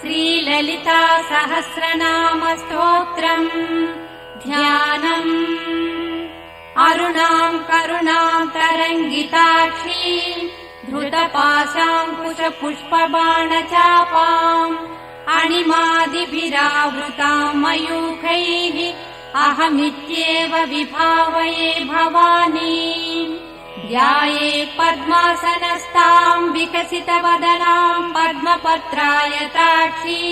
श्रीललिता सहस्रनाम स्तोत्रम् ध्यानम्। अरुणाम् करुणाम् तरङ्गिताक्षी धृतपाशाङ्कुश पुष्पबाणचापाम् अणिमादिभिरावृताम् मयूखैः अहमित्येव विभावये भवानी। ध्याये पद्मासनस्ताम् विकसितवदनाम् पद्मपत्रायताक्षी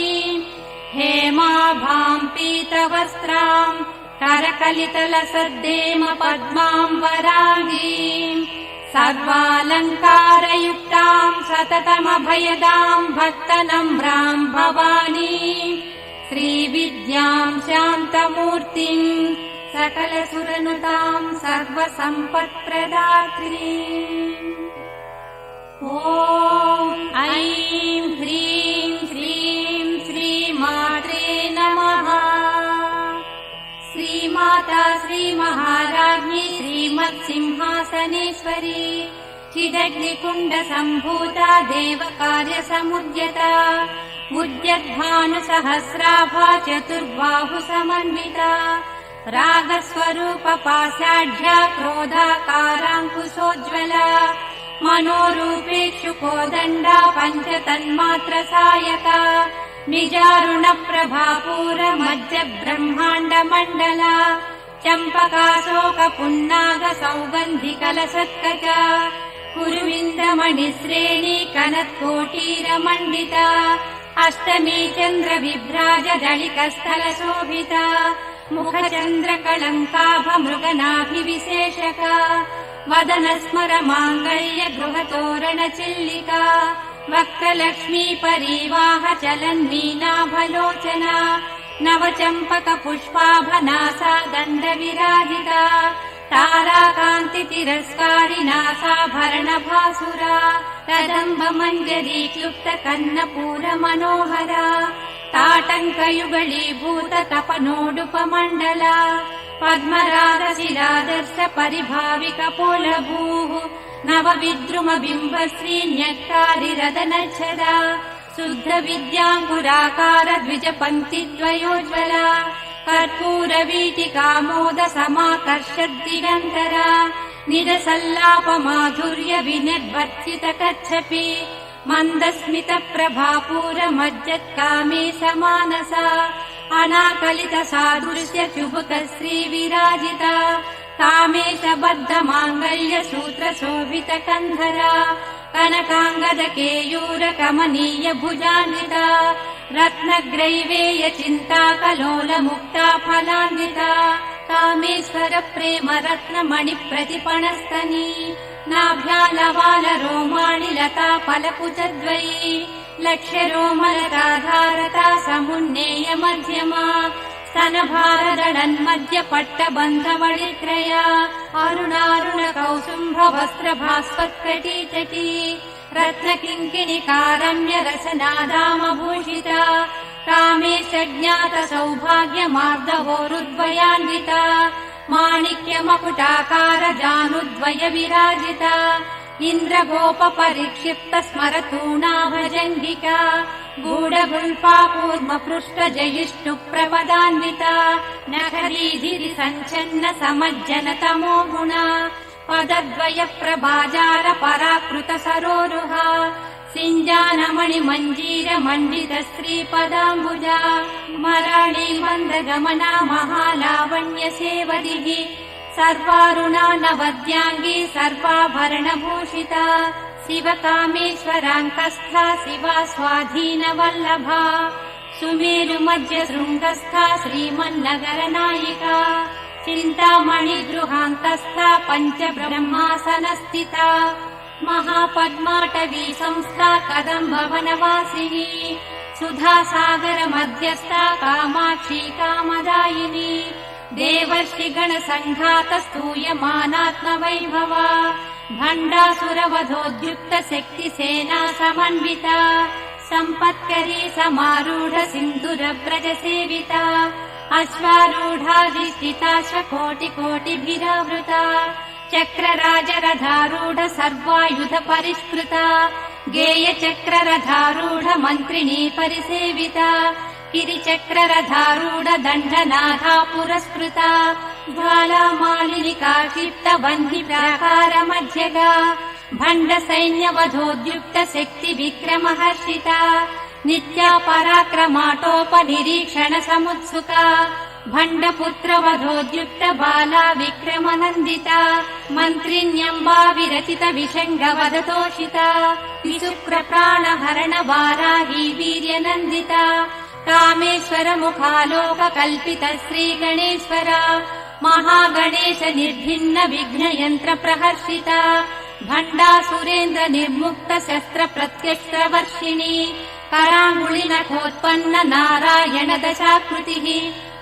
हेमाभाम् पीतवस्त्राम् करकलितलसद्देम पद्माम् वराङ्गीम् सर्वालङ्कारयुक्ताम् सततमभयदाम् भक्तनम्राम् भवानी। श्रीविद्याम् शान्तमूर्तिम् सकलसुरनुताम् सर्वसम्पत्प्रदात्री। ॐ ऐं ह्रीं श्रीं श्रीमात्रे नमः। श्रीमाता श्रीमहाराज्ञी श्रीमत्सिंहासनेश्वरी चिदग्निकुण्डसम्भूता देवकार्यसमुद्यता उद्यद्भानुसहस्राभा चतुर्बाहुसमन्विता रागस्वरूपपाषाढ्या क्रोधाकाराङ्कुशोज्ज्वला मनोरूपेक्षुकोदण्डा पञ्चतन्मात्रसायका निजारुणप्रभापूरमध्यब्रह्माण्डमण्डला चम्पकाशोकपुन्नागसौगन्धिकलशत्कचा कुरुविन्दमणिश्रेणी कनत्कोटीरमण्डिता अष्टमी चन्द्रविभ्राजदलिकस्थलशोभिता मुखचन्द्रकलङ्काभमृगनाभिविशेषका वदनस्मरमाङ्गल्य गृहतोरणचिल्लिका वक्त्रलक्ष्मी परीवाह चलन्मीनाभलोचना नवचम्पकपुष्पाभनासा दण्डविराजिता ताराकान्तितिरस्कारि नासाभरणभासुरा कदम्बमञ्जरीक्लुप्तकर्णपूरमनोहरा ताटङ्कयुगलीभूत तपनोडुपमण्डला पद्मरागशिरादर्श परिभाविकपोलभूः नवविद्रुमबिम्बश्रीन्यक्कारिरदनच्छदा शुद्धविद्याङ्कुराकार द्विजपङ्क्तिद्वयोज्ज्वला कर्पूरवीटिकामोद समाकर्षद्दिगन्तरा निरसल्लापमाधुर्य विनिर्वर्तितकच्छपि मन्दस्मितप्रभापूरमज्जत्कामे समानसा अनाकलितसादृश्य चुबुकश्रीविराजिता कामेशबद्धमाङ्गल्य सूत्रशोभितकन्धरा कनकाङ्गदकेयूरकमनीय भुजान्विता रत्नग्रैवेय चिन्ताकलोलमुक्ता फलान्विता कामेश्वर प्रेम रत्नमणिप्रतिपणस्तनी नाभ्यालवाल रोमाणि लता फलकुचद्वयी लक्ष्यरोमलताधारता समुन्नेय मध्यमा स्तनभारदळन्मध्यपट्टबन्धवळित्रया अरुणारुण कौसुम्भ वस्त्रभास्वत्कटीतटी रत्नकिङ्किणिकारम्य रसनादामभूषिता कामेशज्ञात सौभाग्यमार्दवोरुद्वयान्विता माणिक्यमकुटाकार जानुद्वय विराजिता इन्द्रगोपपरिक्षिप्त स्मरतूणाभजङ्गिका गूढगुल्फा कूर्मपृष्ठजयिष्णुप्रपदान्विता नखरीधिरि सञ्चन्न समज्जनतमो गुणा पदद्वय प्रभाजार पराकृत सरोरुहा सिञ्जानमणिमञ्जीर मण्डित श्रीपदाम्बुजा मराळी मन्दगमना महालावण्य सेवदिः सर्वारुणा नवद्याङ्गी सर्वाभरणभूषिता शिवकामेश्वराङ्कस्था शिवा स्वाधीनवल्लभा सुमेरुमध्य शृङ्गस्था श्रीमन्नगरनायिका चिन्तामणिगृहान्तस्था पञ्चब्रह्मासनस्थिता महापद्माटवी संस्था कदम्बवनवासिनी सुधासागर मध्यस्था कामाक्षी कामदायिनी देवर्षिगणसङ्घात स्तूयमानात्मवैभवा भण्डासुरवधोद्युक्त शक्तिसेना समन्विता सम्पत्करी समारूढ सिन्धुरव्रजसेविता अश्वारूढाधिष्ठिताश्वकोटिकोटिभिरावृता चक्रराजरथारूढ सर्वायुध परिष्कृता गेयचक्ररथारूढ मन्त्रिणी परिसेविता गिरिचक्ररथारूढ दण्डनाथा पुरस्कृता ज्वालामालिनिका क्षिप्त बन्धि प्राकारमध्यगा भण्ड सैन्यवधोद्युक्त शक्ति विक्रमहर्षिता नित्या पराक्रमाटोपनिरीक्षण समुत्सुका भण्डपुत्रवधोद्युक्त बाला विक्रमनन्दिता मन्त्रिण्यम्बा विरचित विषङ्गवदतोषिता विशुक्रप्राणहरण वाराही वीर्यनन्दिता कामेश्वर मुखालोक कल्पित श्रीगणेश्वरा महागणेश निर्भिन्न विघ्नयन्त्र प्रहर्षिता भण्डासुरेन्द्र निर्मुक्त शस्त्र प्रत्यस्त्रवर्षिणी कराङ्गुलिनखोत्पन्न नारायण दशाकृतिः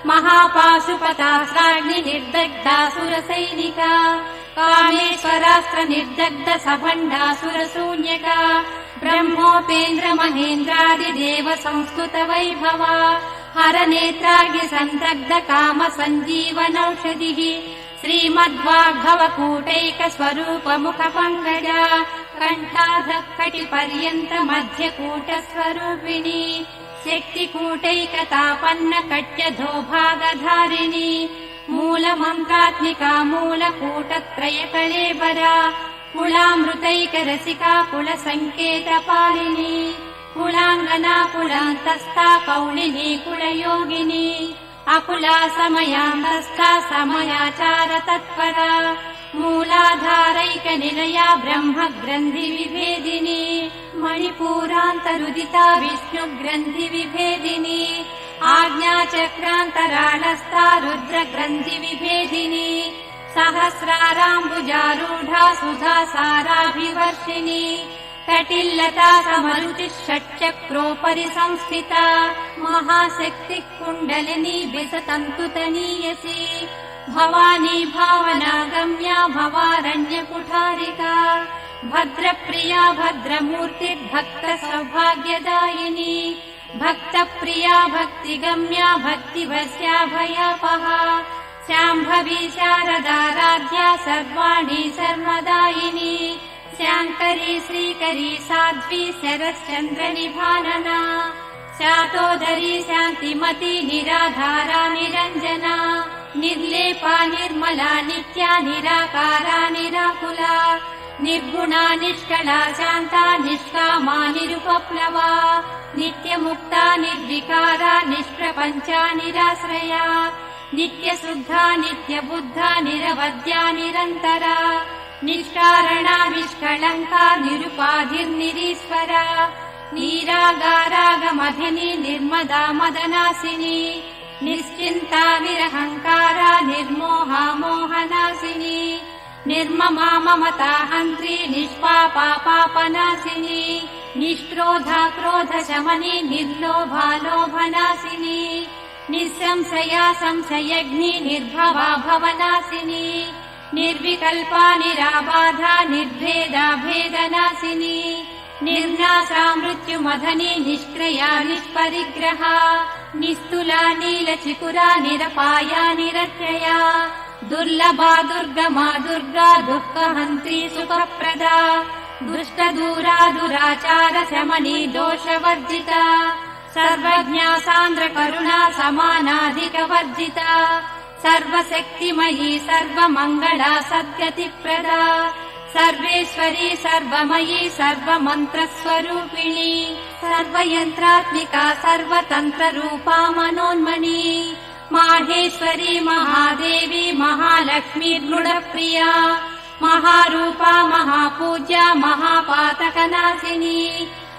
महापाशुपतास्राग्नि निर्दग्धासुरसैनिका कामेश्वरास्त्र निर्दग्ध सभण्डासुरशून्यका ब्रह्मोपेन्द्र महेन्द्रादिदेव संस्तुत वैभवा हरनेत्राग्नि सन्तग्ध काम सञ्जीवनौषधिः श्रीमद्वाग्भवकूटैक स्वरूप मुख पङ्कजा कण्ठाधः कटिपर्यन्त मध्यकूट स्वरूपिणी शक्तिकूटैकतापन्न कट्यधो भागधारिणी मूलमन्त्रात्मिका मूलकूटत्रय कलेबरा कुलामृतैक रसिका कुलसङ्केतपालिनी कुलाङ्गना कुलान्तस्था कौलिनी कुलयोगिनी अकुला समयान्तस्था समयाचार तत्परा मूलाधारैक निलया ब्रह्म ग्रन्थि विभेदिनी मणिपूरान्तरुदिता विष्णु ग्रन्थि विभेदिनी आज्ञाचक्रान्तराळस्था रुद्र ग्रन्थि विभेदिनी सहस्राराम्बुजारूढा सुधा साराभिवर्षिणी कटिल्लता समरुचिः षट्चक्रोपरि संस्थिता महाशक्तिः कुण्डलिनी विसतन्तुतनीयसी भवानी भावनागम्या भवारण्यकुठारिका भद्रप्रिया भद्रमूर्तिर्भक्त सौभाग्यदायिनी भक्तप्रिया भक्तिगम्या भक्तिवश्या भयापहा शाम्भवी शारदाराध्या सर्वाणि सर्वदायिनी शाङ्करी श्रीकरी साध्वी शरश्चन्द्रनिभानना शातोदरी शान्तिमती निराधारा निरञ्जना निर्लेपा निर्मला नित्या निराकारा निराकुला निर्गुणा निष्कला शान्ता निष्कामा निरुपप्लवा नित्यमुक्ता निर्विकारा निष्प्रपञ्चा निराश्रया नित्यशुद्धा नित्यबुद्धा निरवद्या निरन्तरा निष्कारणा निष्कलङ्का निरुपाधिर्निरीश्वरा नीरागारागमधिनी निर्मदा मदनासिनी निश्चिन्ता निरहङ्कारा निर्मोहा मोहनासिनी निर्ममा ममता हन्त्री निष्पापा पापनासिनी निष्क्रोधा क्रोधशमनी निर्लोभा लोभनासिनी निःसंशया संशयग्नि निर्भवा भवनासिनी निर्विकल्पा निराबाधा निर्भेदा भेदनासिनी निर्नाशा मृत्युमधनी निष्क्रिया निष्परिग्रहा निस्तुला नीलचिकुरा निरपाया निरत्यया दुर्लभा दुर्गमा दुर्गा दुःखहन्त्री सुखप्रदा दुष्टदूरा दुराचार शमनी दोषवर्जिता सर्वज्ञा सान्द्र करुणा समानाधिकवर्जिता सर्वशक्तिमयी सर्वमङ्गला सद्गतिप्रदा सर्वेश्वरी सर्वमयी सर्वमन्त्रस्वरूपिणी सर्वयन्त्रात्मिका सर्वतन्त्ररूपा मनोन्मणी माहेश्वरी महादेवी महालक्ष्मी गुणप्रिया महारूपा महापूज्या महापातकनाशिनी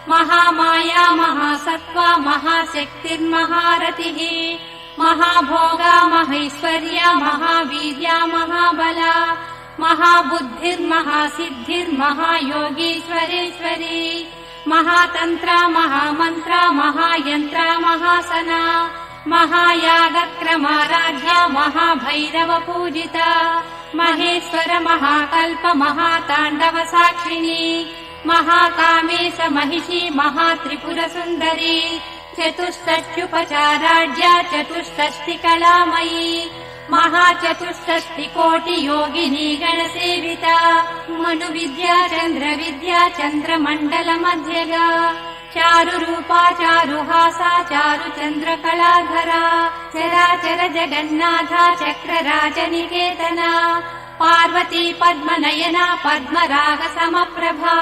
महामाया महासत्त्वा महाशक्तिर्महारतिः महाभोगा महैश्वर्या महावीर्या महाबला महाबुद्धिर्महासिद्धिर्महायोगीश्वरेश्वरी महातन्त्रा महामन्त्रा महायन्त्रा महासना महायागक्रमाराध्या महाभैरव पूजिता महेश्वर महाकल्प महाताण्डव साक्षिणी महाकामेश महिषी महात्रिपुरसुन्दरी चतुष्षष्ट्युपचाराढ्या चतुष्षष्टिकलामयी महाचतुष्षष्टिकोटियोगिनी गणसेविता मनुविद्या चन्द्रविद्या चन्द्रमण्डलमध्यगा चारुरूपा चारुहासा चारुचन्द्रकलाधरा चराचर जगन्नाथा चक्रराजनिकेतना पार्वती पद्मनयना पद्मरागसमप्रभा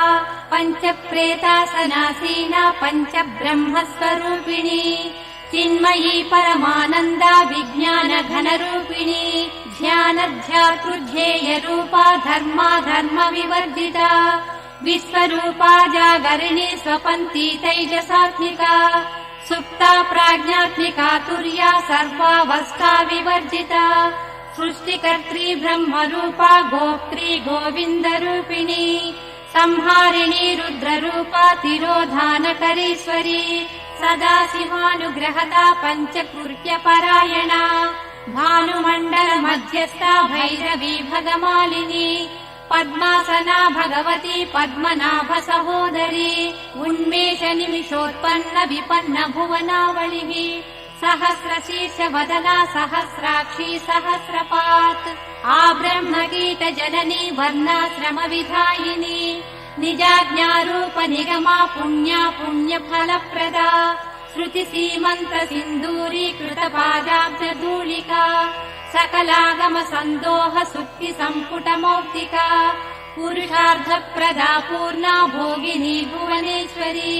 पञ्चप्रेतासनासीना पञ्चब्रह्मस्वरूपिणी चिन्मयी परमानन्दा विज्ञानघनरूपिणी ध्यानध्यातृध्येयरूपा धर्मा धर्मविवर्जिता विश्वरूपा जागरिणी स्वपन्ती तैजसात्मिका सुप्ता प्राज्ञात्मिका तुर्या सर्वावस्था विवर्जिता सृष्टिकर्त्री ब्रह्मरूपा गोप्त्री गोविन्दरूपिणी संहारिणी रुद्ररूपा तिरोधानकरीश्वरी सदा शिवानुग्रहदा पञ्चकृत्यपरायणा भानुमण्डलमध्यस्था भैरवी भगमालिनी पद्मासना भगवती पद्मनाभ सहोदरी उन्मेष निमिषोत्पन्न विपन्न भुवनावलिः सहस्रशीर्ष वदना सहस्राक्षी सहस्रपात् आब्रह्मकीट जननी वर्णाश्रम विधायिनी निजाज्ञारूप निगमा पुण्या पुण्यफलप्रदा श्रुतिसीमन्त्र सिन्दूरी कृतपादाब्जधूलिका सकलागम सन्दोह सुक्ति सम्पुटमौक्तिका पुरुषार्थप्रदा पूर्णा भोगिनी भुवनेश्वरी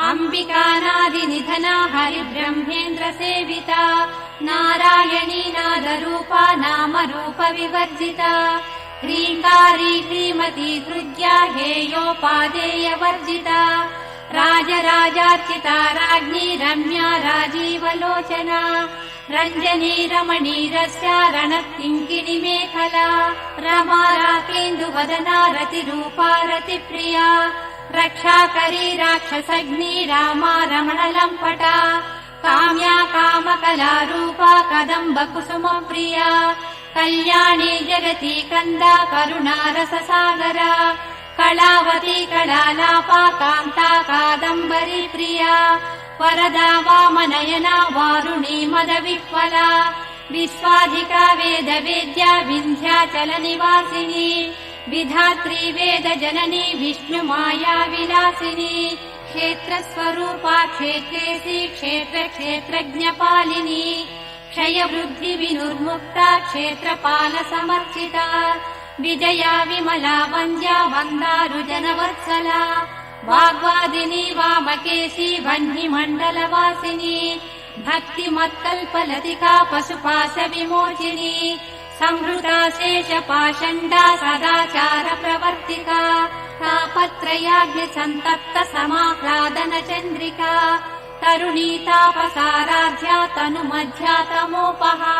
अम्बिकानादिनिधना हरिब्रह्मेन्द्र सेविता नारायणी नादरूपा नामरूप विवर्जिता ह्रीङ्कारी श्रीमती हृद्या हेयोपादेयवर्जिता राजराजार्चिता राज्ञी रम्या राजीवलोचना रञ्जनी रमणीरस्या रणकिङ्किणी मेखला रमा राकेन्दुवदना रतिरूपा रतिप्रिया रक्षाकरी राक्षसग्नी रामा रमणलम्पटा काम्या कामकलारूपा कदम्बकुसुमप्रिया कल्याणी जगती कन्दा करुणा रससागरा कलावती कलालापा कान्ता कादम्बरी प्रिया वरदा वामनयना वारुणी मदविह्वला विश्वाधिका वेदवेद्या विन्ध्याचलनिवासिनी विधात्री वेदजननी विष्णुमाया विलासिनी क्षेत्रस्वरूपा क्षेत्रेसी क्षेत्रक्षेत्रज्ञपालिनी क्षयवृद्धि विनुर्मुक्ता क्षेत्रपालसमर्चिता विजया विमला वन्द्या वन्दारुजनवत्सला वाग्वादिनी वामकेशी वह्निमण्डलवासिनी भक्तिमत्कल्पलतिका पशुपाश विमोचिनी संहृता शेषपाषण्डा सदाचार प्रवर्तिका तापत्रयाग्निसन्तप्त समाह्लादन चन्द्रिका तरुणी तापसाराध्या तनुमध्या तमोपहा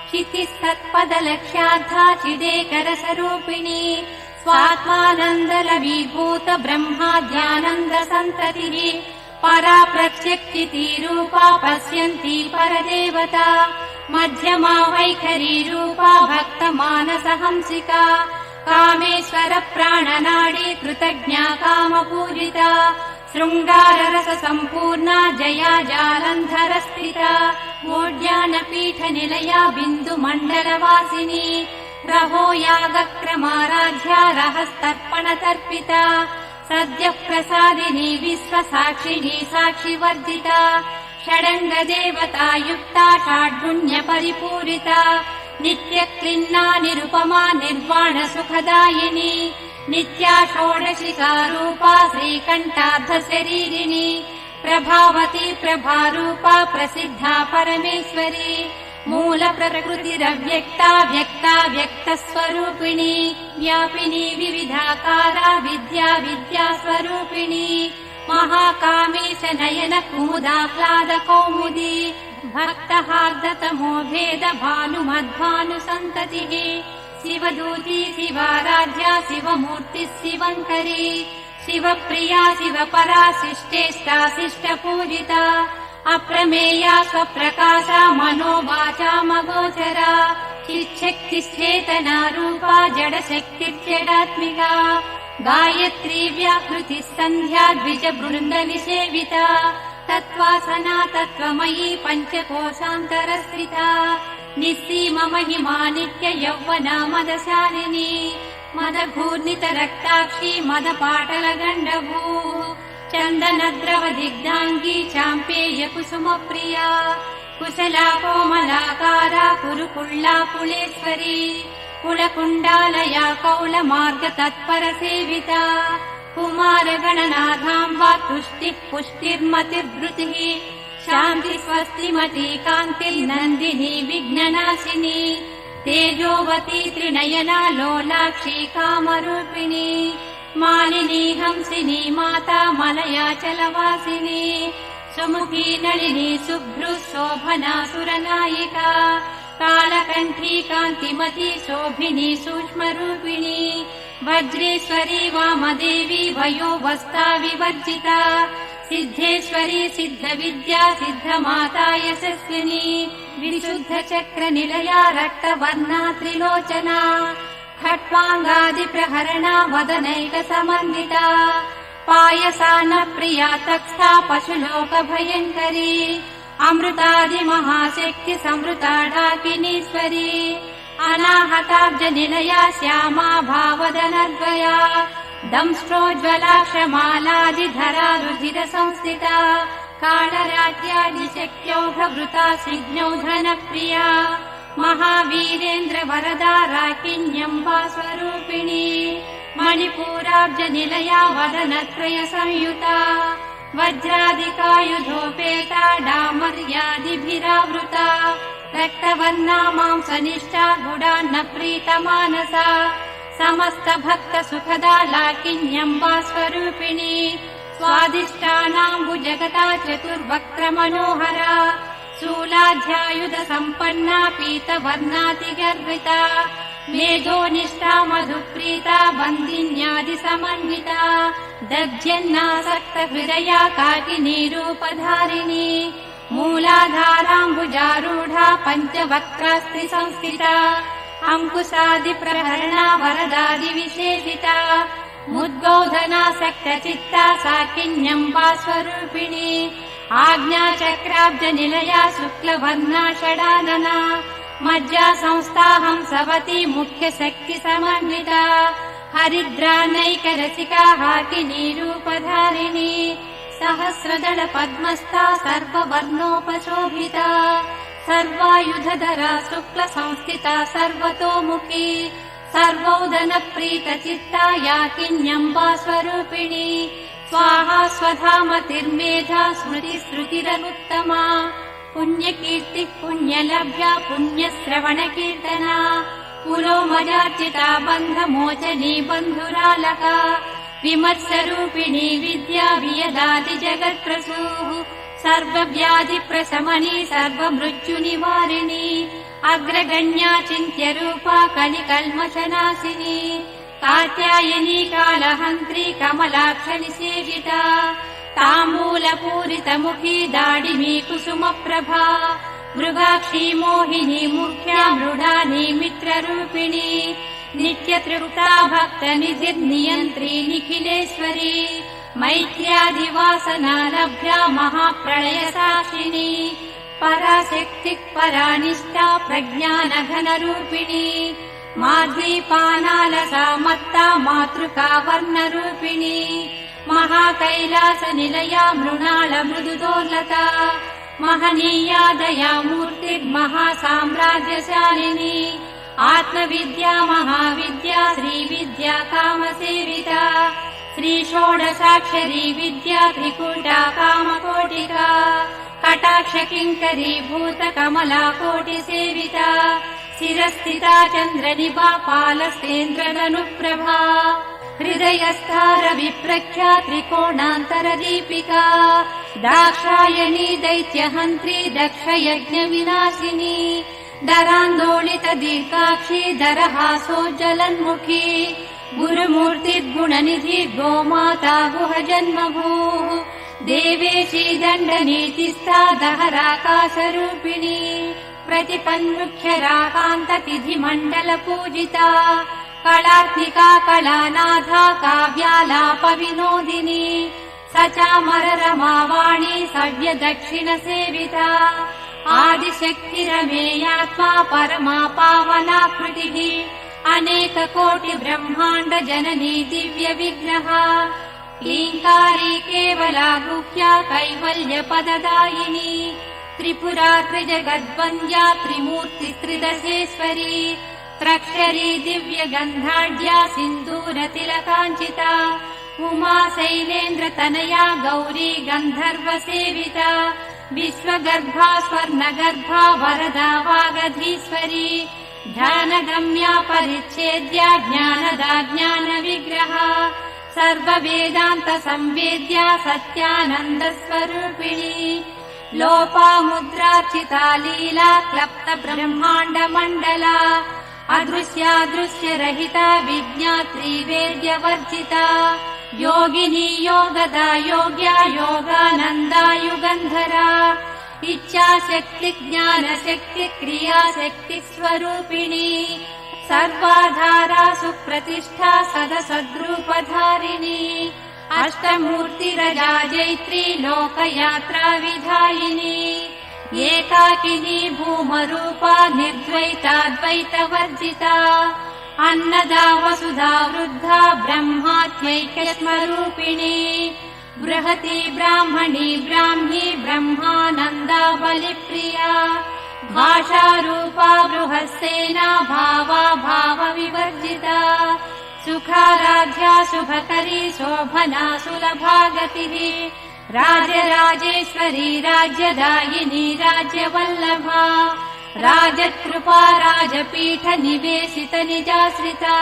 क्षितिस्तत्पदलक्ष्यार्था चिदेकरसरूपिणी स्वात्मानन्दलवीभूत ब्रह्माद्यानन्द सन्ततिः परा प्रत्यक्षितिरूपा पश्यन्ती परदेवता मध्यमा वैखरी रूपा भक्तमानसहंसिका कामेश्वर प्राणनाडी कृतज्ञा कामपूजिता शृङ्गाररस सम्पूर्णा जया जालन्धरस्थिता मोड्यानपीठनिलया बिन्दुमण्डलवासिनी रहो यागक्रमाराध्या रहस्तर्पणतर्पिता सद्यः प्रसादिनी विश्वसाक्षिणी साक्षिवर्जिता षडङ्गदेवता युक्ता षाड्गुण्यपरिपूरिता नित्यक्लिन्ना निरुपमा निर्वाण सुखदायिनी नित्या षोडशिका रूपा श्रीकण्ठार्धशरीरिणी प्रभावती प्रभारूपा प्रसिद्धा परमेश्वरी मूलप्रकृतिरव्यक्ता व्यक्ता व्यक्तस्वरूपिणी व्यापिनी विविधाकारा विद्या विद्यास्वरूपिणी महाकामेश नयन कुमुदाह्लाद कौमुदी भक्तहार्दतमो भेद भानुमद्भानुसन्ततिः शिवदूती शिवाराध्या शिवमूर्तिः शिवङ्करी शिवप्रिया शिवपरा शिष्टेष्टा शिष्टपूजिता अप्रमेया स्वप्रकाशा मनोवाचामगोचरा चिच्छक्तिश्चेतना रूपा जडशक्तिर्जडात्मिका गायत्री व्याकृतिः सन्ध्या द्विजबृन्दनिसेविता तत्त्वासना तत्त्वमयी पञ्चकोशान्तरस्थिता निस्सीम महिमा नित्य यौवना मदशालिनी मदघूर्णित रक्ताक्षी मदपाटल गण्डभूः चन्दनद्रव दिग्धाङ्गी चाम्पेय कुसुम प्रिया कुशला कोमलाकारा कुरुकुल्ला कुलेश्वरी कुलकुण्डालया कौलमार्ग तत्पर सेविता कुमारगणनाथाम्बा तुष्टिः पुष्टिर्मतिर्धृतिः शान्ति स्वस्तिमती कान्तिर्नन्दिनी विघ्ननाशिनी तेजोवती त्रिनयना लोलाक्षी कामरूपिणी मालिनी हंसिनी माता मलयाचलवासिनी सुमुखी नलिनी शुभ्रुः शोभना सुरनायिका कालकण्ठी कान्तिमती शोभिनी सूक्ष्मरूपिणी वज्रेश्वरी वामदेवी वयोवस्था विवर्जिता सिद्धेश्वरी सिद्धविद्या सिद्धमाता यशस्विनी विशुद्धचक्रनिलया रक्तवर्णा त्रिलोचना खट्वाङ्गादिप्रहरणा वदनैकसमन्विता पायसान्नप्रिया तत्स्था पशुलोकभयङ्करी अमृतादिमहाशक्ति संवृता डाकिनीश्वरी अनाहताब्जनिलया श्यामा भावदनद्वया दंष्ट्रोज्ज्वलाक्षमालादिधरा रुधिरसंस्थिता कालराज्यादिशक्त्यौघवृता सिज्ञौधनप्रिया महावीरेन्द्रवरदा राकिन्यम्बा स्वरूपिणी मणिपूराब्जनिलया वदनत्रय संयुता वज्रादिकायुधोपेता डामर्यादिभिरावृता रक्तवर्णा मांसनिष्ठा गुडान्न प्रीतमानसा समस्त भक्त सुखदा लाकिन्यम्बा स्वरूपिणी स्वादिष्टानाम्बुजगता चतुर्वक्त्र मनोहरा शूलाध्यायुध सम्पन्ना पीतवर्णातिगर्विता मेधोनिष्ठा मधुप्रीता बन्दिन्यादि समन्विता दध्यन्नासक्त हृदया काकिनी रूपधारिणी मूलाधाराम्बुजारूढा पञ्चवक्त्रास्त्रि संस्थिता अंकुशादिप्रहरणा वरदादिविशेषिता मुद्गोधनासक्तचित्ता साकिन्यम्बा स्वरूपिणी आज्ञाचक्राब्जनिलया शुक्लवर्णा षडानना मज्जा संस्था हंसवती मुख्यशक्ति समन्विता हरिद्रा नैकरसिका हाकिनी रूपधारिणी सहस्रदल पद्मस्था सर्ववर्णोपशोभिता सर्वायुधधरा शुक्ल संस्थिता सर्वतोमुखी सर्वोदनप्रीतचित्ता याकिन्यम्बा स्वरूपिणी स्वाहा स्वधामतिर्मेधा स्मृतिश्रुतिरनुत्तमा पुण्यकीर्तिः पुण्यलभ्या पुण्यश्रवणकीर्तना पुरोमजार्चिता बन्धमोचनी बन्धुरालका विमर्शरूपिणी विद्या वियदादि जगत्प्रसूः सर्वव्याधिप्रशमनी सर्वमृत्युनिवारिणी अग्रगण्या चिन्त्यरूपा कलिकल्मषनाशिनी कात्यायनी कालहन्त्री कमलाक्षनिसेविता ताम्बूलपूरितमुखी दाडिमी कुसुमप्रभा मृगाक्षी मोहिनी मुख्या मृडानी मित्ररूपिणी नित्यतृप्ता भक्तनिधिर्नियन्त्री निखिलेश्वरी मैत्र्यादिवासना लभ्या महाप्रलयसाक्षिणी पराशक्तिः परानिष्ठा प्रज्ञानघनरूपिणी माध्वीपानालसा मत्ता मातृका वर्णरूपिणी महाकैलासनिलया मृणालमृदुदोर्लता महनीया दयामूर्तिर्महासाम्राज्यशालिनी आत्मविद्या महाविद्या श्रीविद्या कामसेविता श्रीषोडशाक्षरी विद्या त्रिकूटा कामकोटिका कटाक्षकिङ्करी भूतकमला कोटिसेविता शिरस्थिता चन्द्रनिभा पालस्तेन्द्रदनुप्रभा हृदयस्था विप्रख्या त्रिकोणान्तरदीपिका दाक्षायणी दैत्यहन्त्री दक्षयज्ञविनाशिनी दरान्दोलित दीर्घाक्षी दरहासोज्जलन्मुखी गुरुमूर्तिर्गुणनिधि गोमाता गुहजन्मभूः देवेशी दण्डनीतिस्था दहराकाशरूपिणी प्रतिपन्मुख्यराकान्ततिथिमण्डलपूजिता कलात्मिका कलानाथा काव्यालापविनोदिनी सचामररमावाणी सव्यदक्षिणसेविता आदिशक्तिरमेयात्मा परमा पावनाकृतिः अनेककोटि ब्रह्माण्ड जननी दिव्य विग्रह लीङ्कारी केवला गुह्या कैवल्यपददायिनी त्रिपुरा त्रिजगद्वन्द्या त्रिमूर्ति त्रिदशेश्वरी त्रक्षरी दिव्य गन्धाढ्या सिन्दूरतिलकाञ्चिता उमा शैलेन्द्रतनया गौरी गन्धर्वसेविता विश्वगर्भा स्वर्णगर्भा वरदा वागधीश्वरी ध्यानगम्या परिच्छेद्या ज्ञानदा ज्ञानविग्रहा सर्ववेदान्त संवेद्या सत्यानन्दस्वरूपिणी लोपामुद्रार्चिता लीला क्लप्त ब्रह्माण्ड मण्डला अदृश्यादृश्यरहिता विज्ञात्री वेद्यवर्जिता योगिनी योगदा योग्या योगानन्दा युगन्धरा इच्छाशक्ति ज्ञानशक्ति क्रियाशक्ति स्वरूपिणी सर्वाधारा सुप्रतिष्ठा सदसद्रूपधारिणी अष्टमूर्तिरजा जैत्री लोकयात्रा विधायिनी एकाकिनी भूमरूपा निर्द्वैताद्वैतवर्जिता अन्नदा वसुधा वृद्धा ब्रह्मात्मैक्यस्वरूपिणी बृहती ब्राह्मणी ब्राह्मी ब्रह्मानन्दा बलिप्रिया भाषारूपा बृहस्सेना भावा भावविवर्जिता सुखाराध्या शुभकरी शोभना सुलभा गतिः राजराजेश्वरी राज्यदायिनी राज्यवल्लभा राजकृपा राजपीठ निवेशित निजाश्रिता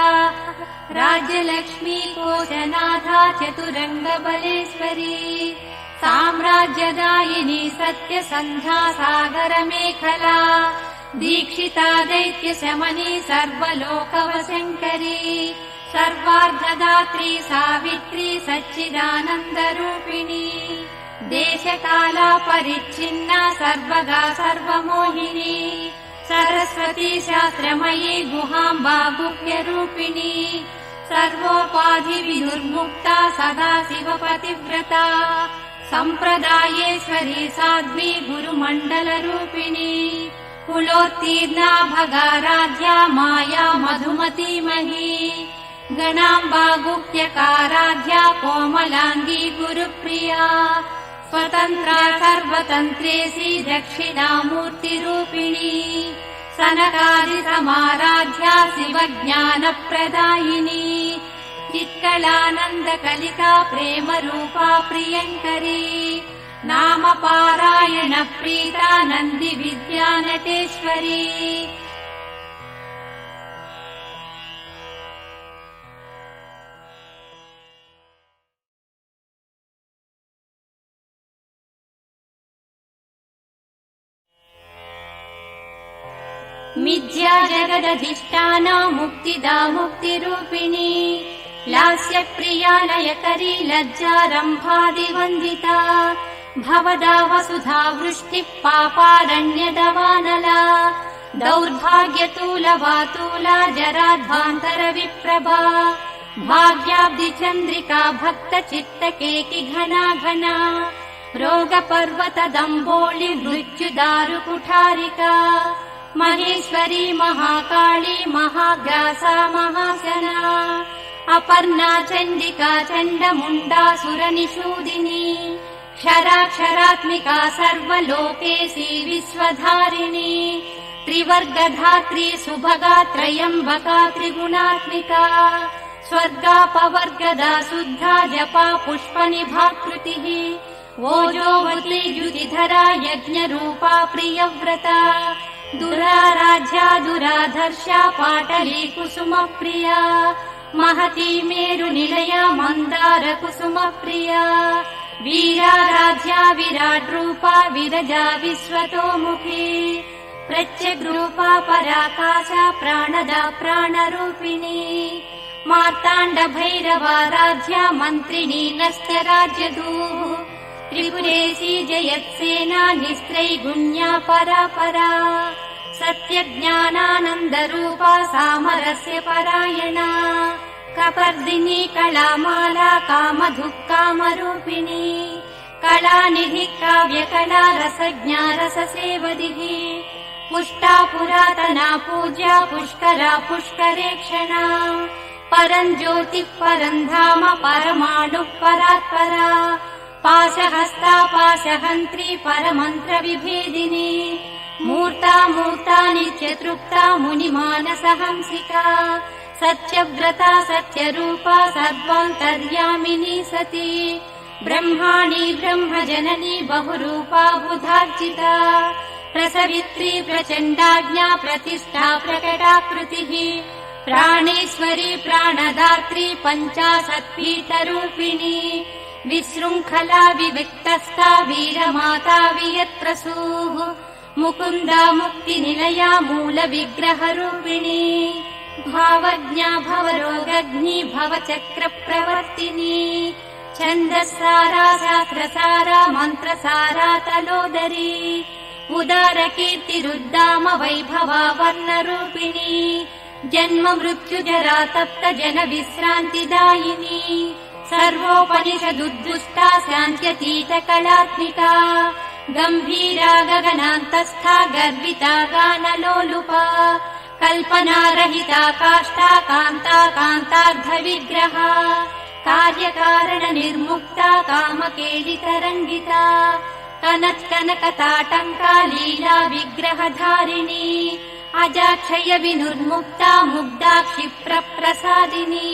राज्यलक्ष्मी कोशनाथा चतुरङ्गबलेश्वरी साम्राज्यदायिनी सत्यसन्ध्या सागरमेखला दीक्षिता दैत्यशमनी सर्वलोकवशङ्करी सर्वार्धदात्री सावित्री सच्चिदानन्दरूपिणी देशकाला परिच्छिन्ना सर्वगा सर्वमोहिनी सरस्वती शास्त्रमयी गुहाम्बा गुह्यरूपिणी सर्वोपाधिविदुर्मुक्ता सदा शिवपतिव्रता सम्प्रदायेश्वरी साध्वी गुरुमण्डलरूपिणी कुलोत्तीर्णा भगाराध्या माया मधुमतीमही गणाम्बा गुह्यकाराध्या कोमलाङ्गी गुरुप्रिया स्वतन्त्रा सर्वतन्त्रेशी दक्षिणामूर्तिरूपिणी सनकादिसमाराध्या शिवज्ञानप्रदायिनी चित्कलानन्दकलिका प्रेमरूपा प्रियङ्करी नामपारायण प्रीता नन्दिविद्या नटेश्वरी मिथ्या जगदधिष्ठाना मुक्तिदा मुक्तिरूपिणी लास्यप्रिया लयकरी लज्जारम्भादिवन्दिता भवदा वसुधा वृष्टिः पापारण्यदवानला दौर्भाग्यतूलवातूला जराध्वान्तरविप्रभा भाग्याब्धिचन्द्रिका भक्तचित्तकेकि घना घना रोगपर्वतदम्बोळि मृत्युदारुकुठारिका महेश्वरी महाकाली महाग्रासा महाशना अपर्णा चण्डिका चण्डमुण्डासुरनिषूदिनी क्षराक्षरात्मिका सर्वलोकेशी विश्वधारिणी त्रिवर्गधात्री सुभगा त्रयम्बका त्रिगुणात्मिका स्वर्गापवर्गदा शुद्धा जपा पुष्पनिभाकृतिः ओजोवती द्युतिधरा यज्ञरूपा प्रियव्रता दुराराध्या दुराधर्षा पाटली कुसुमप्रिया महती मेरुनिलया मन्दार कुसुमप्रिया वीराराध्या विराट्रूपा विरजा विश्वतोमुखी प्रत्यग्रूपा पराकाशा प्राणदा प्राणरूपिणी मार्ताण्डभैरवाराध्या मन्त्रिणी नस्तराज्यदूः त्रिपुरेशी जयत्सेना निस्त्रैगुण्या परापरा सत्यज्ञानानन्दरूपा सामरस्य परायणा कपर्दिनी कलामाला कामधुक्कामरूपिणी कलानिधिः काव्यकला रसज्ञा रससेवदिः पुष्टा पुरातना पूज्या पुष्करा पुष्करेक्षणा परम् ज्योतिः परम् धाम परमाणुः परात्परा पाशहस्ता पाशहन्त्री परमन्त्रविभेदिनी मूर्ता मूर्ता नित्यतृप्ता मुनिमानसहंसिका सत्यव्रता सत्यरूपा सर्वान्तर्यामिनी सती ब्रह्माणि ब्रह्मजननी बहुरूपा बुधार्जिता प्रसवित्री प्रचण्डाज्ञा प्रतिष्ठा प्रकटाकृतिः प्राणेश्वरी प्राणदात्री पञ्चाशत्पीठरूपिणी विशृङ्खला विविक्तस्था वीरमाता वियत्प्रसूः मुकुन्दा मुक्तिनिलया मूलविग्रहरूपिणी भावज्ञा भवरोगग्नि भवचक्रप्रवर्तिनी छन्दस्सारा शास्त्रसारा मन्त्रसारा तलोदरी उदारकीर्तिरुद्दाम वैभवा वर्णरूपिणी जन्म मृत्युजरा तप्त जन विश्रान्तिदायिनी सर्वोपनिषदुद्दुष्टा शान्त्यतीतकलात्मिका गम्भीरा गगनान्तस्था गर्विता गानलोलुपा कल्पनारहिता काष्ठा कान्ता कान्तार्धविग्रहा कार्यकारण निर्मुक्ता कामकेलितरङ्गिता कनत्कनकताटङ्का लीला विग्रहधारिणी अजाक्षय विनुर्मुक्ता मुग्धा क्षिप्रप्रसादिनी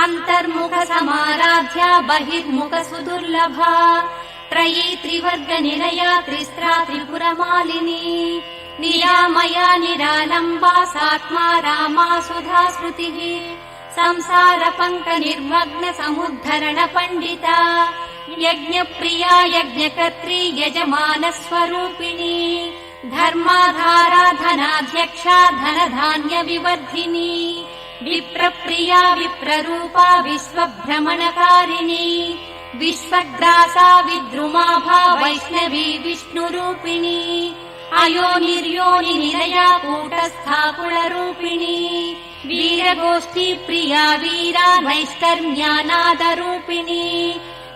अन्तर्मुख समाराध्या बहिर्मुख सुदुर्लभा त्रयी त्रिवर्गनिलया त्रिस्त्रा त्रिपुरमालिनी निरामया निरालम्बा सात्मा रामा सुधा स्मृतिः संसार पङ्क निर्मग्न समुद्धरण पण्डिता यज्ञप्रिया यज्ञकर्त्री यजमानस्वरूपिणी धर्माधारा धनाध्यक्षा धनधान्य विवर्धिनी विप्रप्रिया विप्ररूपा विश्वभ्रमणकारिणी विश्वग्रासा विद्रुमाभा वैष्णवी विष्णुरूपिणी अयोनिर्योनिनिलया कूटस्था कुलरूपिणी वीरगोष्ठी प्रिया वीरा नैष्कर्म्यानादरूपिणी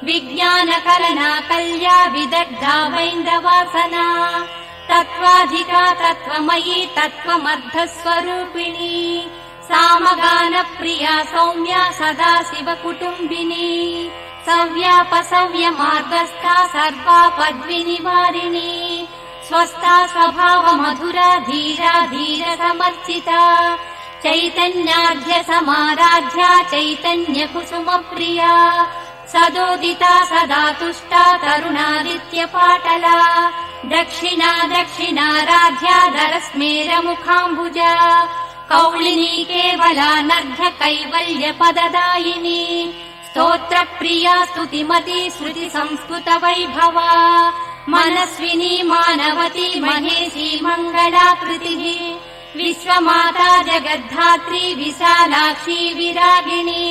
विज्ञानकलना कल्या विदग्धा वैन्दवासना तत्त्वाधिका तत्त्वमयी तत्त्वमर्धस्वरूपिणी सामगानप्रिया सौम्या सदा शिवकुटुम्बिनी सव्यापसव्यमार्गस्था सर्वापद्विनिवारिणी स्वस्था स्वभावमधुरा धीरा धीरसमर्चिता चैतन्याढ्य समाराध्या चैतन्यकुसुमप्रिया सदोदिता सदा तुष्टा तरुणादित्यपाटला दक्षिणा दक्षिणाराध्या दरस्मेरमुखाम्बुजा कौलिनी केवला नर्घ कैवल्यपददायिनी स्तोत्रप्रिया स्तुतिमती श्रुति संस्कृत वैभवा मनस्विनी मानवती महेशी मङ्गलाकृतिः विश्वमाता जगद्धात्री विशालाक्षी विरागिणी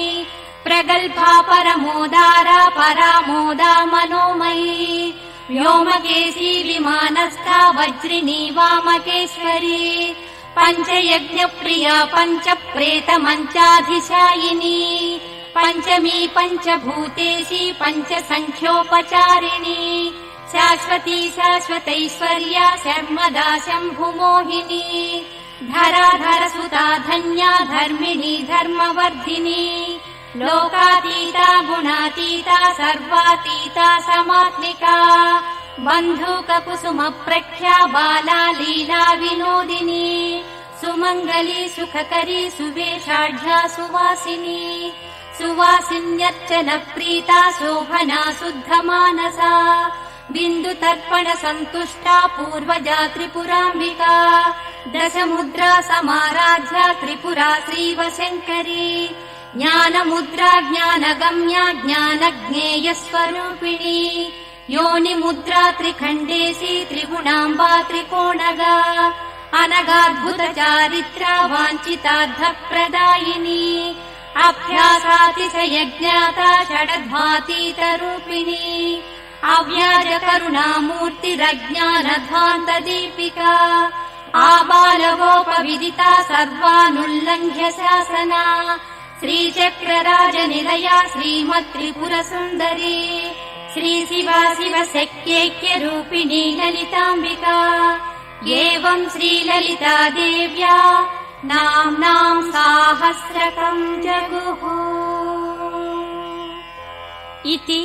प्रगल्भा परमोदारा परामोदा मनोमयी व्योमकेशी विमानस्था वज्रिणी वामकेश्वरी पञ्चयज्ञप्रिया पञ्चप्रेतमञ्चाधिशायिनी पञ्चमी पञ्चभूतेशी पञ्चसङ्ख्योपचारिणी शाश्वती शाश्वतैश्वर्या शर्मदा शम्भुमोहिनी धराधरसुता धन्या धर्मिणी धर्मवर्धिनी लोकातीता गुणातीता सर्वातीता समात्मिका बन्धूककुसुमप्रख्या बाला लीला विनोदिनी सुमङ्गली सुखकरी सुवेशाढ्या सुवासिनी सुवासिन्यर्चन प्रीता शोभना शुद्धमानसा बिन्दुतर्पण सन्तुष्टा पूर्वजा त्रिपुराम्बिका दशमुद्रा समाराध्या त्रिपुरा श्रीवशङ्करी ज्ञानमुद्रा ज्ञानगम्या ज्ञानज्ञेयस्वरूपिणी योनिमुद्रा त्रिखण्डेशी त्रिगुणाम्बा त्रिकोणगा अनगाद्भुत चारित्रा वाञ्छितार्थप्रदायिनी अभ्यासातिशयज्ञाता षडध्वातीतरूपिणी अव्याजकरुणामूर्तिरज्ञानध्वान्तदीपिका आबालवोपविदिता सर्वानुल्लङ्घ्य शासना श्रीचक्रराजनिलया श्रीमत्त्रिपुरसुन्दरी श्रीशिवाशिवशक्त्यैक्यरूपिणी ललिताम्बिका एवं श्रीललिता देव्या नाम्नां साहस्रकं जगुः इति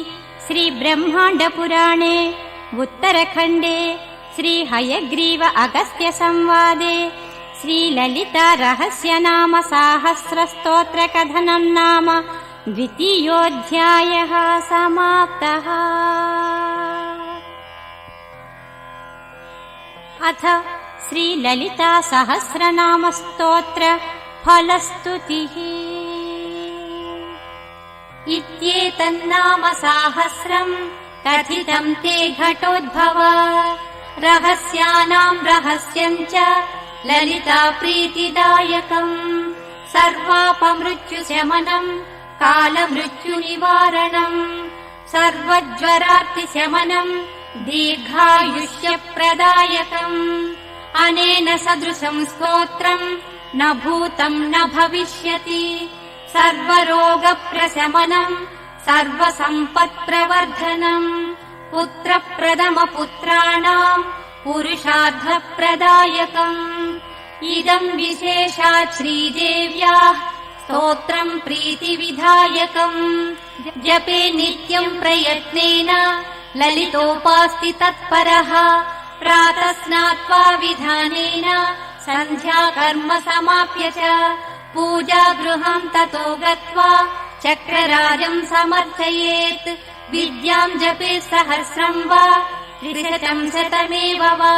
श्रीब्रह्माण्डपुराणे उत्तरखण्डे श्रीहयग्रीव अगस्त्य संवादे श्रीललिता रहस्यनाम साहस्रस्तोत्रकथनं नाम द्वितीयोऽध्यायः समाप्तः। अथ श्रीललिता सहस्रनाम स्तोत्र फलस्तुतिः। इत्येतन्नाम साहस्रं कथितं ते घटोद्भव रहस्यानां रहस्यं च ललिता प्रीतिदायकम् सर्वापमृत्युशमनं कालमृत्युनिवारणम् सर्वज्वरार्तिशमनं दीर्घायुष्यप्रदायकम् अनेन सदृशं स्तोत्रं न भूतं न भविष्यति सर्वरोगप्रशमनम् सर्वसम्पत्प्रवर्धनम् पुत्रप्रथमपुत्राणाम् पुरुषार्थप्रदायकम् इदं विशेषात् श्रीदेव्याः स्तोत्रं प्रीतिविधायकम् जपे नित्यं प्रयत्नेन ललितोपास्ति तत्परः प्रातः स्नात्वा विधानेन सन्ध्याकर्म समाप्य च पूजागृहं ततो गत्वा चक्रराजं समर्चयेत् विद्यां जपे सहस्रं वा त्रिशतं शतमेव वा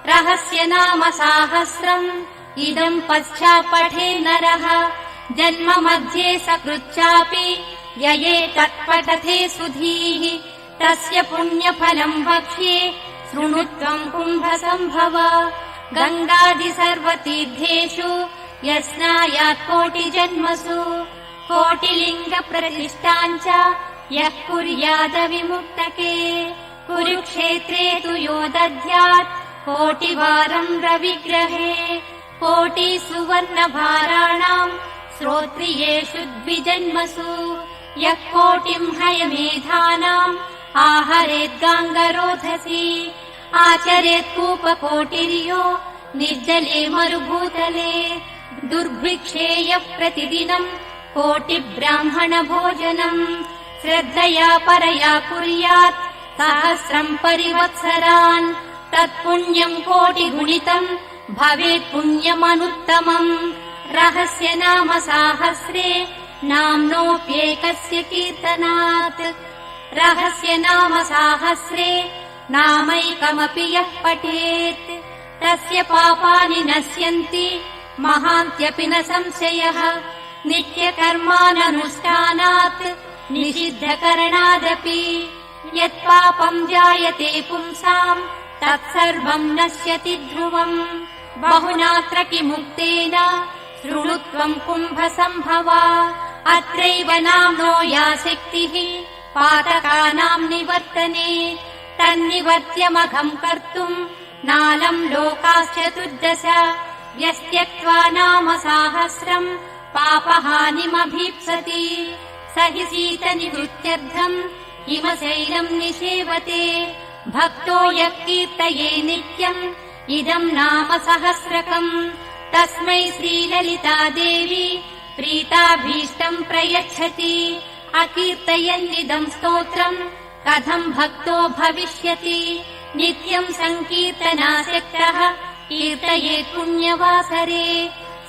रहस्यनाम साहस्रम् इदं पश्चात् पठे नरः जन्म मध्ये सकृच्चापि यये तत्पठते सुधीः तस्य पुण्यफलं वक्ष्ये शृणुत्वं कुम्भसम्भव गङ्गादि सर्वतीर्थेषु यस्नायात् कोटिजन्मसु कोटिलिङ्गप्रतिष्ठाञ्च यः कुर्यादविमुक्तके कुरुक्षेत्रे तु यो दद्यात् कोटिवारं रविग्रहे कोटिसुवर्णभाराणाम् श्रोत्रियेषु द्विजन्मसु यः कोटिं हयमेधानाम् आहरेद्गाङ्गरोधसी आचरेत् कूपकोटिर्यो निर्जले मरुभूतले दुर्भिक्षेयः प्रतिदिनं कोटिब्राह्मणभोजनम् श्रद्धया परया कुर्यात् सहस्रं परिवत्सरान् तत्पुण्यं कोटिगुणितं भवेत् पुण्यमनुत्तमम् रहस्यनाम साहस्रे नाम्नोऽप्येकस्य कीर्तनात् रहस्यनाम साहस्रे नामैकमपि यः पठेत् तस्य पापानि नश्यन्ति महान्त्यपि न संशयः नित्यकर्माननुष्ठानात् निषिद्धकरणादपि यत्पापं जायते पुंसाम् तत्सर्वं नश्यति ध्रुवम् बहुनात्र किमुक्तेन शृणुत्वं कुम्भसम्भवा अत्रैव नाम्नो या शक्तिः पातकानां निवर्तने तन्निवर्त्यमघं कर्तुम् नालं लोकाश्चतुर्दश यस्त्यक्त्वा नाम साहस्रं पापहानिमभीप्सति स हि शीतनिवृत्त्यर्थम् हिमशैलं निषेवते भक्तो यः कीर्तये नित्यम् इदं नाम सहस्रकम् तस्मै श्रीललिता देवी प्रीताभीष्टं प्रयच्छति अकीर्तयन्निदं स्तोत्रम् कथं भक्तो भविष्यति नित्यं सङ्कीर्तनासक्तः कीर्तयेत् पुण्यवासरे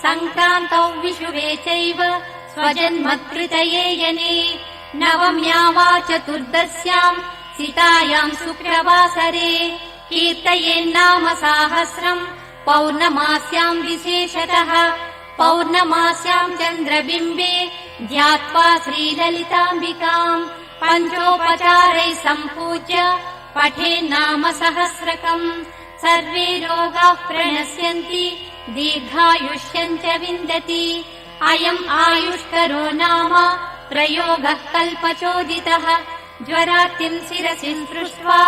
सङ्क्रान्तौ विषुवे चैव स्वजन्मकृतये यने नवम्या वा चतुर्दश्यां सितायां शुक्रवासरे कीर्तयेन्नाम साहस्रम् पौर्णमास्यां विशेषतः पौर्णमास्यां चन्द्रबिम्बे ध्यात्वा श्रीललिताम्बिकाम् पञ्चोपचारैः सम्पूज्य पठेन्नाम सहस्रकम् सर्वे रोगाः प्रणश्यन्ति दीर्घायुष्यम् च विन्दति अयम् आयुष्करो नाम प्रयोगः कल्पचोदितः ज्वरार्तिम् शिरसि स्पृष्ट्वा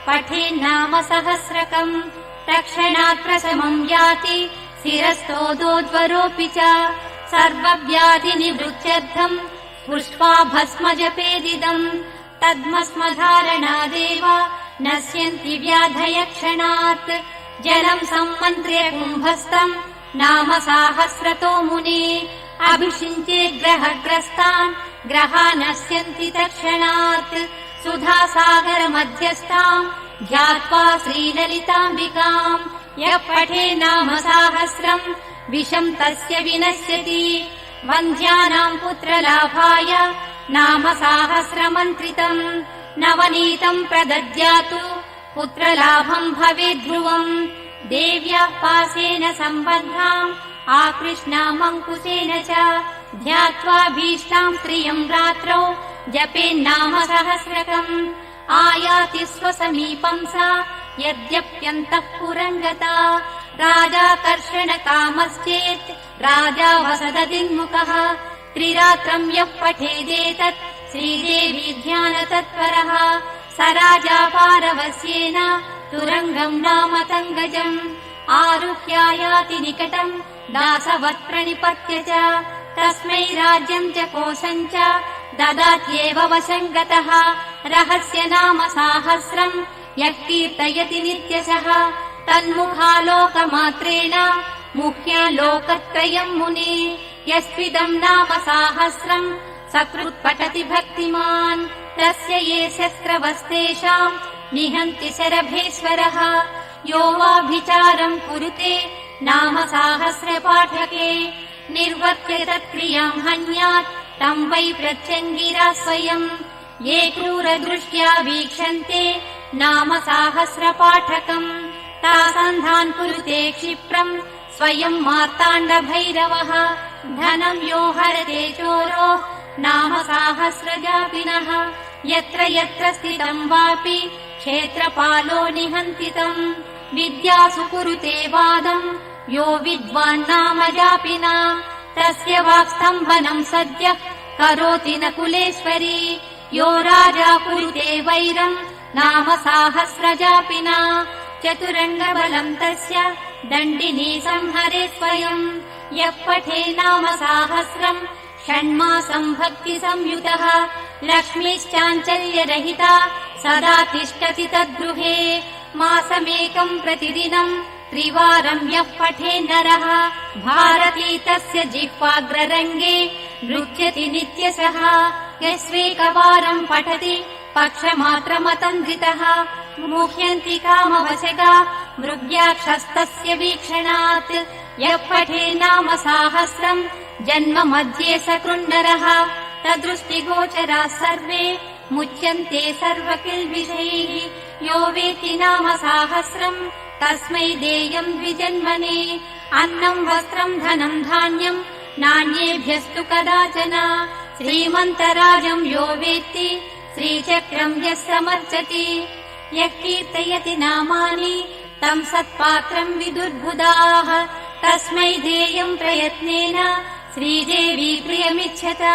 पठेन्नाम सहस्रकम् तत्क्षणात् प्रशमम् याति शिरस्थोदोज्वरोऽपि च सर्वव्याधिनिवृत्त्यर्थम् पुष्पा भस्म जपेदिदम् तद्मस्मधारणादेव नश्यन्ति व्याधय क्षणात्। जलम् सम्मन्त्र्य कुम्भस्तम् नाम साहस्रतो मुने। अभिषिञ्चे ग्रहग्रस्तान् ग्रहा नश्यन्ति तत्क्षणात्। सुधासागर मध्यस्थाम् ध्यात्वा श्रीललिताम्बिकाम् यः पठे नाम साहस्रम् विषम् तस्य विनश्यति। वन्ध्यानाम् पुत्रलाभाय नाम साहस्रमन्त्रितम् नवनीतम् प्रदद्यातु पुत्रलाभम् भवेद्ध्रुवम्। देव्याः पासेन सम्बद्धाम् आकृष्णामङ्कुशेन च ध्यात्वा भीष्टाम् स्त्रियम् रात्रौ जपेन्नाम सहस्रकम्। आयाति स्वसमीपम् सा यद्यप्यन्तः पुरम् गता। राजाकर्षणकामश्चेत् राजा वसददिन्मुखः त्रिरात्रम् यः पठेदेतत् श्रीदेवी ध्यानतत्परः। स राजा पारवस्येन तुरङ्गम् नाम तङ्गजम् आरुह्यायाति निकटम् दासवत् प्रणिपत्य च। तस्मै राज्यम् च कोशम् च ददात्येव वशम् गतः। रहस्य नाम साहस्रम् यः कीर्तयति नित्यशः तन्मुखालोकमात्रेण मुह्यालोकत्रयम् मुने। यस्त्विदम् नाम साहस्रम् सकृत्पठति भक्तिमान् तस्य ये शस्त्रवस्तेषाम् निहन्ति शरभेश्वरः। यो वाभिचारम् कुरुते नाम साहस्रपाठके निर्वर्त्य तत्क्रियाम् हन्यात् तम् वै प्रत्यङ्गिरा स्वयम्। ये क्रूरदृष्ट्या वीक्षन्ते नाम साहस्रपाठकम् तासन्धान् कुरुते क्षिप्रम् स्वयम् मार्ताण्डभैरवः। धनम् यो हरते चोरो नाम साहस्रजापिनः यत्र यत्र स्थितम् वापि क्षेत्रपालो निहन्तितम्। विद्यासु कुरुते वादम् यो विद्वान् नाम जापिना तस्य वाक्स्तम्भनम् सद्यः करोति न कुलेश्वरी। यो राजा कुरुते वैरम् नाम साहस्रजापिना चतुरङ्गबलम् तस्य दण्डिनी संहरे स्वयम्। यः पठे नाम साहस्रम् षण्मासम् भक्तिसंयुतः लक्ष्मीश्चाञ्चल्यरहिता सदा तिष्ठति तद्गृहे। मासमेकम् प्रतिदिनम् त्रिवारम् यः पठे नरः भारती तस्य जिह्वाग्ररङ्गे नृत्यति नित्यशः। यस्वेकवारम् पठति पक्षमात्रमतन्द्रितः मुह्यन्ति कामवशगा मृग्याक्षस्तस्य वीक्षणात्। यः पठे नाम साहस्रम् जन्म मध्ये सकृन्नरः तदृष्टिगोचराः सर्वे मुच्यन्ते सर्वकिल्बिषैः। यो वेत्ति नाम साहस्रम् तस्मै देयम् द्विजन्मने। अन्नम् वस्त्रम् धनम् धान्यम् नान्येभ्यस्तु कदाचन। श्रीमन्तराजम् यो वेत्ति श्रीचक्रम् यः समर्चति। यः कीर्तयति नामानि तम् सत्पात्रम् विदुर्बुधाः तस्मै देयम् प्रयत्नेन श्रीदेवी प्रियमिच्छता।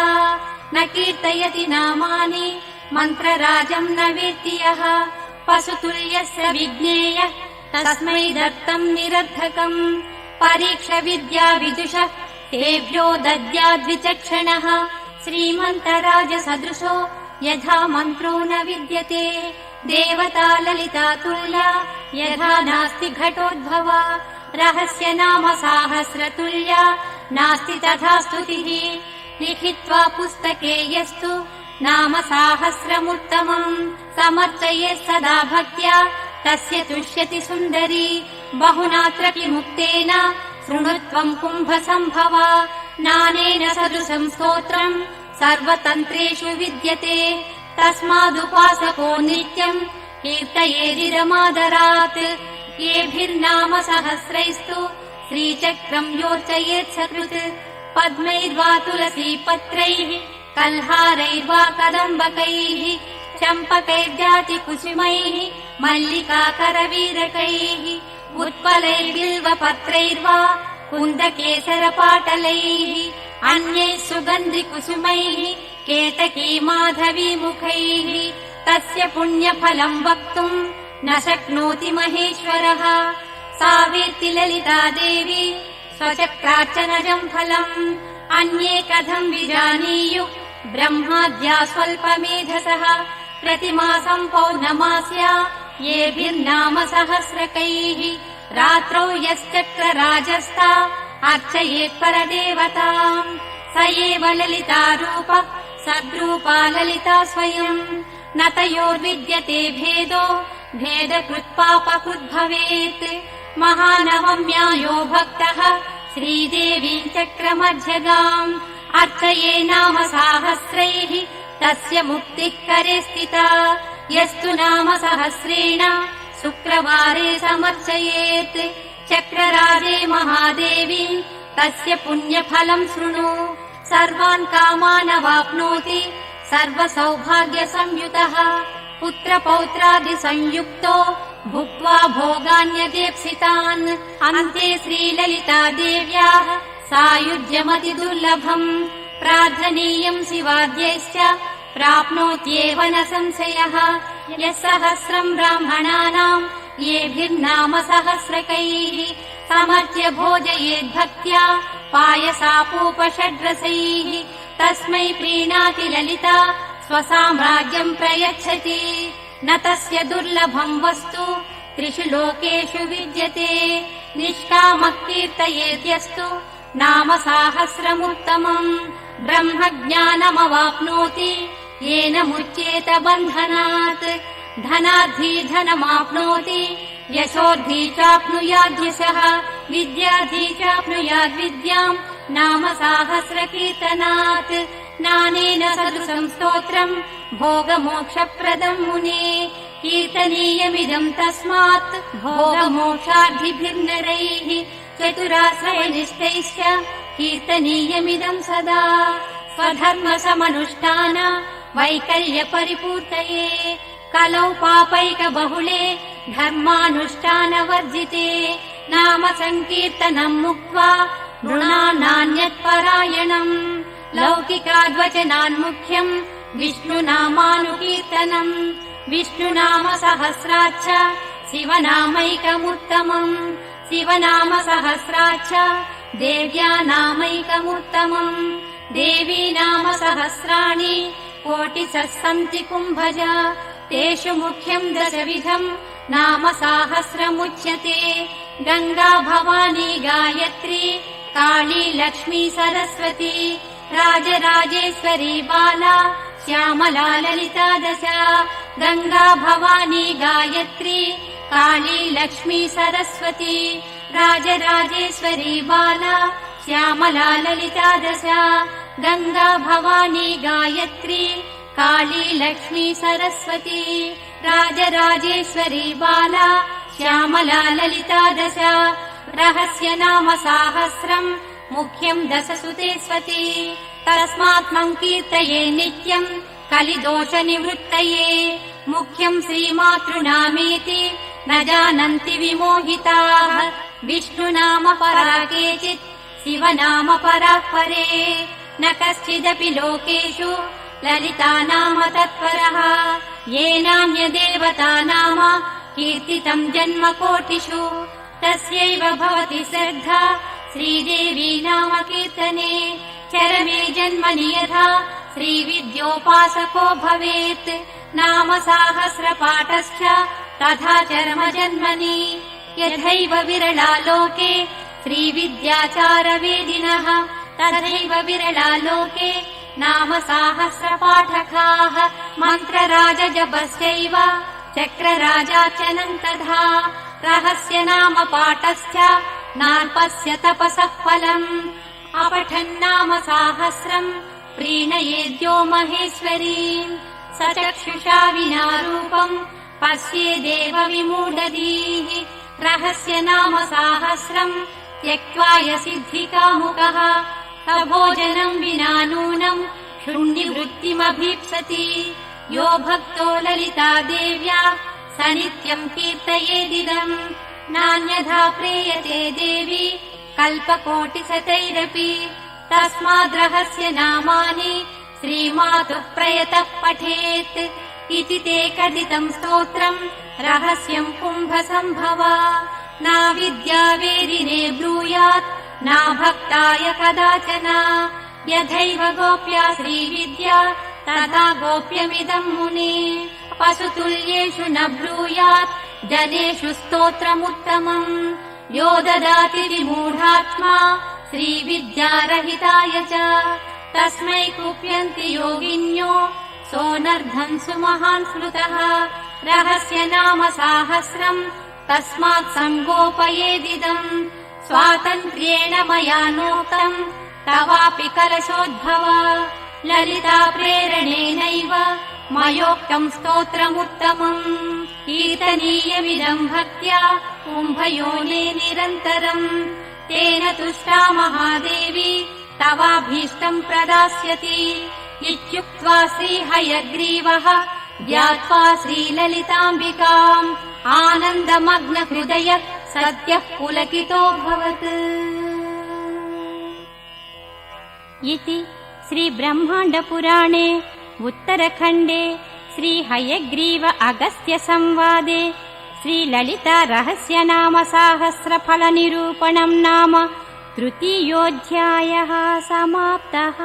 न कीर्तयति नामानि मन्त्रराजम् न वेत्ति यः पशुतुल्यस्य विज्ञेयः तस्मै दत्तम् निरर्थकम्। परीक्ष विद्या विदुषः तेभ्यो दद्याद्विचक्षणः। श्रीमन्तराजसदृशो यथा मन्त्रो न विद्यते देवता ललिता तुल्या यथा नास्ति घटोद्भवा। रहस्य नाम साहस्रतुल्या नास्ति तथा स्तुतिः। लिखित्वा पुस्तके यस्तु नाम साहस्रमुत्तमम् समर्चये सदा भक्त्या तस्य तुष्यति सुन्दरी। बहुनात्रपि मुक्तेन शृणुत्वम् कुम्भसम्भवा। नानेन सदृशम् स्तोत्रम् सर्वतन्त्रेषु विद्यते तस्मादुपासको नित्यम् कीर्तयेदिदमादरात्। येभिर्नाम सहस्रैस्तु श्रीचक्रम् योर्चयेत् सकृत् पद्मैर्वा तुलसीपत्रैः कल्हारैर्वा कदम्बकैः चम्पकैर्जातिकुसुमैः मल्लिकाकरवीरकैः उत्पलैर्बिल्वपत्रैर्वा कुन्दकेसरपाटलैः अन्यैः सुगन्धिकुसुमैः केतकी माधवीमुखैः। तस्य पुण्यफलम् वक्तुम् न शक्नोति महेश्वरः। सा वेत्ति ललिता देवी स्वचक्रार्चनजम् फलम्। अन्ये कथम् विजानीयुः ब्रह्माद्या स्वल्पमेधसः प्रतिमासं पौर्णमास्या येभिर्नाम सहस्रकैः रात्रौ यश्चक्रराजस्था अर्चयेत् परदेवताम् स एव ललितारूपः सद्रूपा ललिता स्वयम् न तयोर्विद्यते भेदो भेदकृत्पापकृद्भवेत् महानवम्या यो भक्तः श्रीदेवीम् चक्रमध्यगाम् अर्चये नाम साहस्रैः तस्य मुक्तिः करे स्थिता यस्तु नाम सहस्रेण शुक्रवारे समर्चयेत् चक्रराजे महादेवी तस्य पुण्यफलम् शृणु सर्वान् कामानवाप्नोति सर्वसौभाग्यसंयुतः पुत्रपौत्रादिसंयुक्तो भुक्त्वा भोगान्यदेप्सितान् अन्ते श्रीललिता देव्याः सायुज्यमतिदुर्लभम् प्रार्थनीयम् शिवाद्यैश्च प्राप्नोत्येव न संशयः यः सहस्रम् ब्राह्मणानाम् येभिर्नाम सहस्रकैः समर्च्य भोजयेद्भक्त्या पायसापूपषड्रसैः तस्मै प्रीणाति ललिता स्वसाम्राज्यम् प्रयच्छति न तस्य दुर्लभम् वस्तु त्रिषु लोकेषु विद्यते निष्कामः कीर्तयेद्यस्तु नाम साहस्रमुत्तमम् ब्रह्मज्ञानमवाप्नोति येन मुच्येत बन्धनात् धनार्थी धनमाप्नोति यशोर्थी चाप्नुयाद्यशः विद्यार्थी चाप्नुयाद्विद्याम् नाम साहस्रकीर्तनात् नानेन सदृशम् स्तोत्रम् भोगमोक्षप्रदम् मुने कीर्तनीयमिदम् तस्मात् भोगमोक्षार्थिभिर्नरैः चतुराश्रयनिष्ठैश्च कीर्तनीयमिदम् सदा स्वधर्मसमनुष्ठान वैकल्यपरिपूर्तये कलौ पापैकबहुले धर्मानुष्ठानवर्जिते नाम सङ्कीर्तनम् मुक्त्वा नृणानान्यत्परायणम् लौकिकाद्वचनान्मुख्यम् विष्णुनामानुकीर्तनम् विष्णुनाम सहस्राच्च शिवनामैकमुत्तमम् शिवनाम सहस्राच्च देव्या नामैकमुत्तमम् देवी नाम सहस्राणि कोटिशः सन्ति कुम्भज तेषु मुख्यम् दशविधम् नाम साहस्रमुच्यते गङ्गा भवानी गायत्री काली लक्ष्मी सरस्वती राजराजेश्वरी बाला श्यामला ललिता दश गङ्गा भवानी गायत्री काली लक्ष्मी सरस्वती राजराजेश्वरी बाला श्यामला ललिता दश गङ्गा भवानी गायत्री काली लक्ष्मी सरस्वती राजराजेश्वरी बाला श्यामला ललिता दश रहस्य नाम साहस्रम् मुख्यम् दशसुतेष्वती तस्मात् मम् कीर्तये नित्यम् कलिदोषनिवृत्तये मुख्यम् श्रीमातृनामेति न जानन्ति विमोहिताः विष्णुनाम परा केचित् शिवनाम पराः परे न कश्चिदपि लोकेषु ललिता नाम तत्परः येनान्यदेवता नाम कीर्तितम् जन्मकोटिषु तस्यैव भवति श्रद्धा श्रीदेवी नाम कीर्तने चरमे जन्मनि यथा श्रीविद्योपासको भवेत् नाम साहस्रपाठश्च तथा चरमजन्मनि यथैव विरला लोके श्रीविद्याचारवेदिनः तथैव विरला लोके नाम साहस्रपाठकाः मन्त्रराजजपस्यैव चक्रराजार्चनम् तथा रहस्य नाम पाठश्च नाल्पस्य तपसः फलम् अपठन्नाम साहस्रम् प्रीणयेद्यो महेश्वरीम् स चक्षुषा विना रूपम् पश्येदेव विमूढधीः रहस्य नाम साहस्रम् त्यक्त्वा यसिद्धिकामुकः स भोजनम् विना नूनम् शून्यवृत्तिमभीप्सति यो भक्तो ललिता देव्या स नित्यम् कीर्तयेदिदम् नान्यथा प्रेयते देवी कल्पकोटिशतैरपि तस्माद्रहस्य नामानि श्रीमातुः प्रयतः पठेत् इति ते कथितम् स्तोत्रम् रहस्यम् कुम्भसम्भवा नाविद्यावेदिने ब्रूयात् नाभक्ताय कदाचन यथैव गोप्या श्रीविद्या तथा गोप्यमिदम् मुने पशुतुल्येषु न ब्रूयात् जनेषु स्तोत्रमुत्तमम् यो ददाति विमूढात्मा श्रीविद्यारहिताय च तस्मै कुप्यन्ति योगिन्यो सोऽनर्धम् सुमहान् स्मृतः रहस्य नाम साहस्रम् तस्मात् सङ्गोपयेदिदम् स्वातन्त्र्येण मया नोक्तम् तवापि कलशोद्भव ललिता प्रेरणेनैव मयोक्तम् स्तोत्रमुत्तमम् कीर्तनीयमिदम् भक्त्या कुम्भयोने निरन्तरम् तेन तुष्टा महादेवी तवाभीष्टम् प्रदास्यति इत्युक्त्वा श्रीहयग्रीवः ध्यात्वा श्रीललिताम्बिकाम् आनन्दमग्नहृदयः सद्यः पुलकितोऽभवत्। इति श्रीब्रह्माण्डपुराणे उत्तरखण्डे श्रीहयग्रीव अगस्त्य संवादे श्रीललिता रहस्यनाम साहस्रफलनिरूपणम् नाम तृतीयोऽध्यायः समाप्तः।